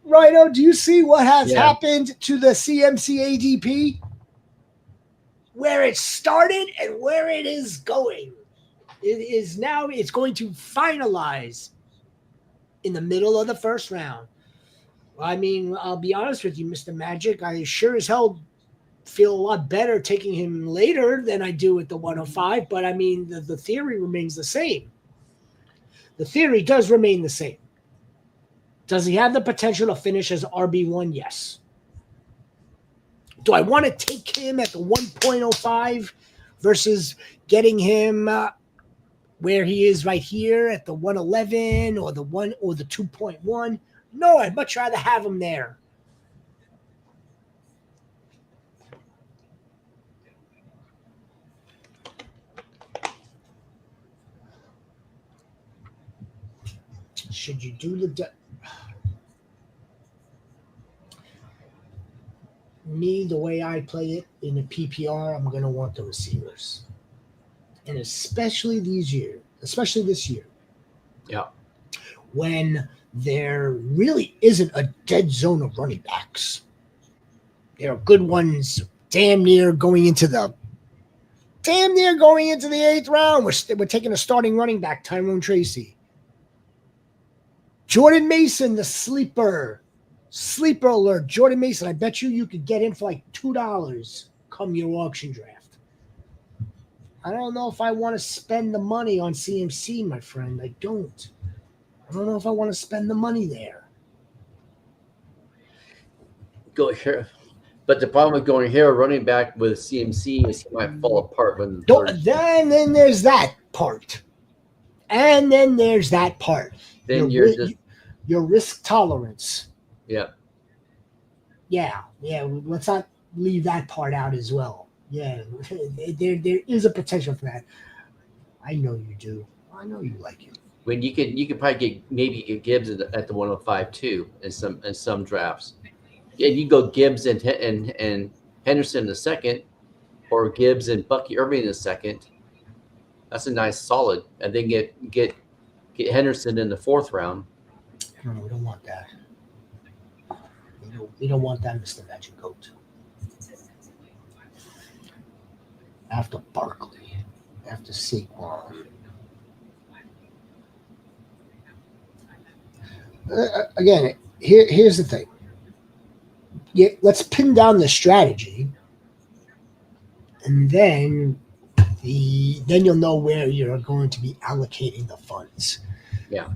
Rhino, do you see what has happened to the CMC ADP? where it started and where it is going. It is now, it's going to finalize in the middle of the first round. I mean, I'll be honest with you, Mr. Magic. I sure as hell feel a lot better taking him later than I do at the 105. But I mean, the theory remains the same. The theory does remain the same. Does he have the potential to finish as RB1? Yes. Do I want to take him at the 1.05 versus getting him where he is right here at the 111 or the 2.1? No, I'd much rather have him there. Should you do the way I play it in a PPR, I'm going to want the receivers. And especially this year. Yeah. When there really isn't a dead zone of running backs. There are good ones damn near going into the 8th round. We're taking a starting running back, Tyrone Tracy. Jordan Mason, the sleeper alert. Jordan Mason, I bet you could get him for like $2 come your auction draft. I don't know if I want to spend the money on CMC, my friend. I don't know if I want to spend the money there. Go here. But the problem with going here running back with CMC is he might fall apart when then there's that part. Then your risk tolerance. Yeah. Yeah. Let's not leave that part out as well. Yeah, there is a potential for that. I know you do. I know you like it. When you could probably get Gibbs at the 105 too in some drafts. Yeah, you go Gibbs and Henderson in the second, or Gibbs and Bucky Irving in the second. That's a nice solid, and then get Henderson in the 4th round. No, we don't want that. We don't want that, Mr. Magic Goat. After Barkley, after Saquon. Again, here's the thing. Yeah, let's pin down the strategy, and then you'll know where you're going to be allocating the funds. Yeah.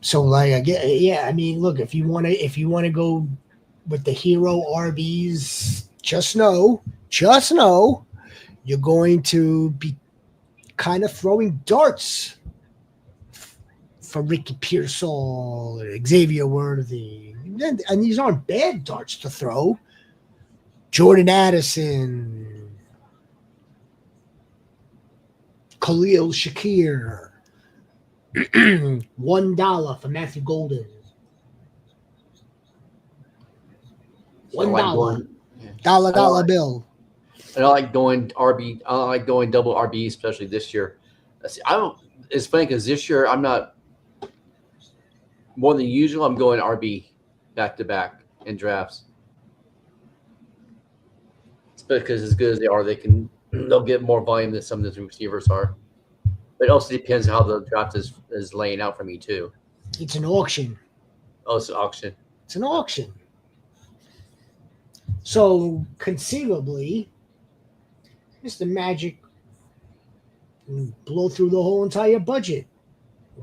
So I mean, look, if you want to go with the hero RBs, just know you're going to be kind of throwing darts for Ricky Pearsall or Xavier Worthy. And these aren't bad darts to throw. Jordan Addison, Khalil Shakir, $1 for Matthew Golden. $1. Dollar bill. And I like going RB. I like going double RB, especially this year. It's funny because this year I'm not more than usual. I'm going RB back to back in drafts. It's because as good as they are, they'll get more volume than some of the receivers are. But it also depends how the draft is laying out for me too. It's an auction. Oh, it's an auction. It's an auction. So conceivably, Mr. Magic blow through the whole entire budget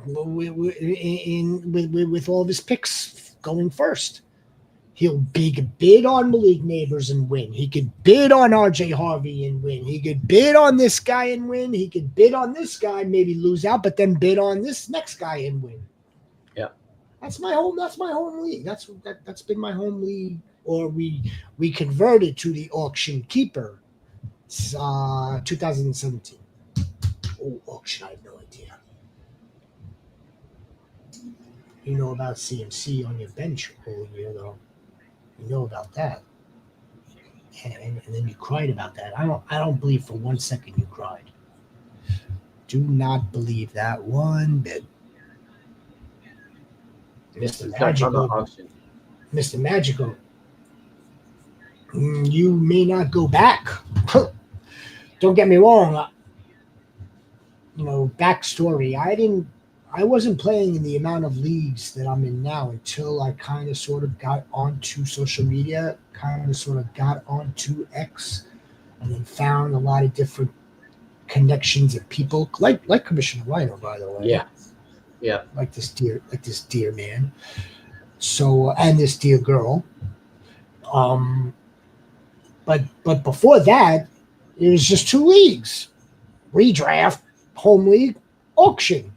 with all of his picks going first. He could bid on Malik Neighbors and win. He could bid on RJ Harvey and win. He could bid on this guy and win. He could bid on this guy, maybe lose out, but then bid on this next guy and win. Yeah, that's my home league. That's been my home league. Or we converted to the auction keeper. It's 2017. Oh, auction! I have no idea. You know about CMC on your bench all year, though. You know about that, and then you cried about that. I don't believe for 1 second you cried. Do not believe that one bit. Mr. Magical. You may not go back. Don't get me wrong. Backstory. I wasn't playing in the amount of leagues that I'm in now until I kind of sort of got onto social media, kind of sort of got onto X, and then found a lot of different connections of people, like Commissioner Rhino, by the way. Yeah. Yeah. Like this dear man. So, and this dear girl. But before that, it was just two leagues: redraft, home league, auction.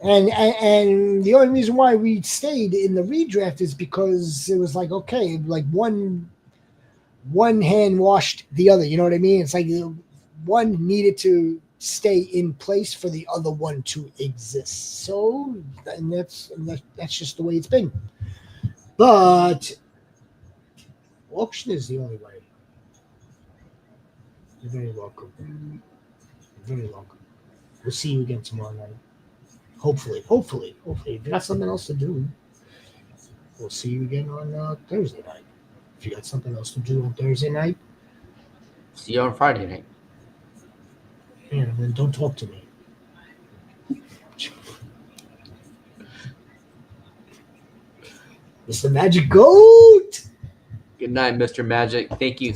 And the only reason why we stayed in the redraft is because it was like, okay, like one hand washed the other. You know what I mean? It's like one needed to stay in place for the other one to exist. So, and that's just the way it's been. But auction is the only way. You're very welcome. You're very welcome. We'll see you again tomorrow night. Hopefully. If you got something else to do, we'll see you again on Thursday night. If you got something else to do on Thursday night, See you on Friday night. and then don't talk to me. Mr. Magic Goat. Good night, Mr. Magic. Thank you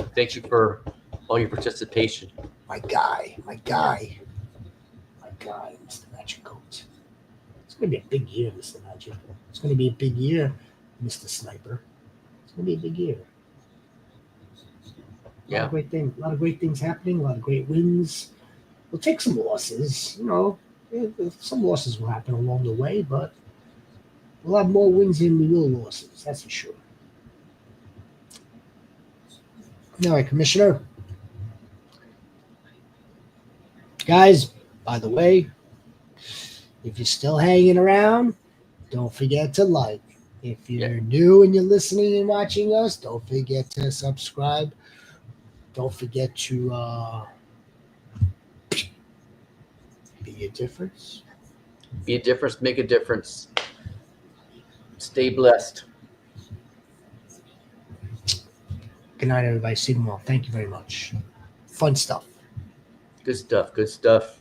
for all your participation. My guy, Mr. Magic Goat. It's going to be a big year, Mr. Magic. It's going to be a big year, Mr. Sniper. It's going to be a big year. A lot of great things happening, a lot of great wins. We'll take some losses, some losses will happen along the way, but we'll have more wins than we will losses, that's for sure. All right, Commissioner. Guys, by the way, if you're still hanging around, don't forget to like. If you're new and you're listening and watching us, don't forget to subscribe. Don't forget to be a difference. Be a difference, make a difference. Stay blessed. Good night, everybody. See you tomorrow. Thank you very much. Fun stuff. Good stuff.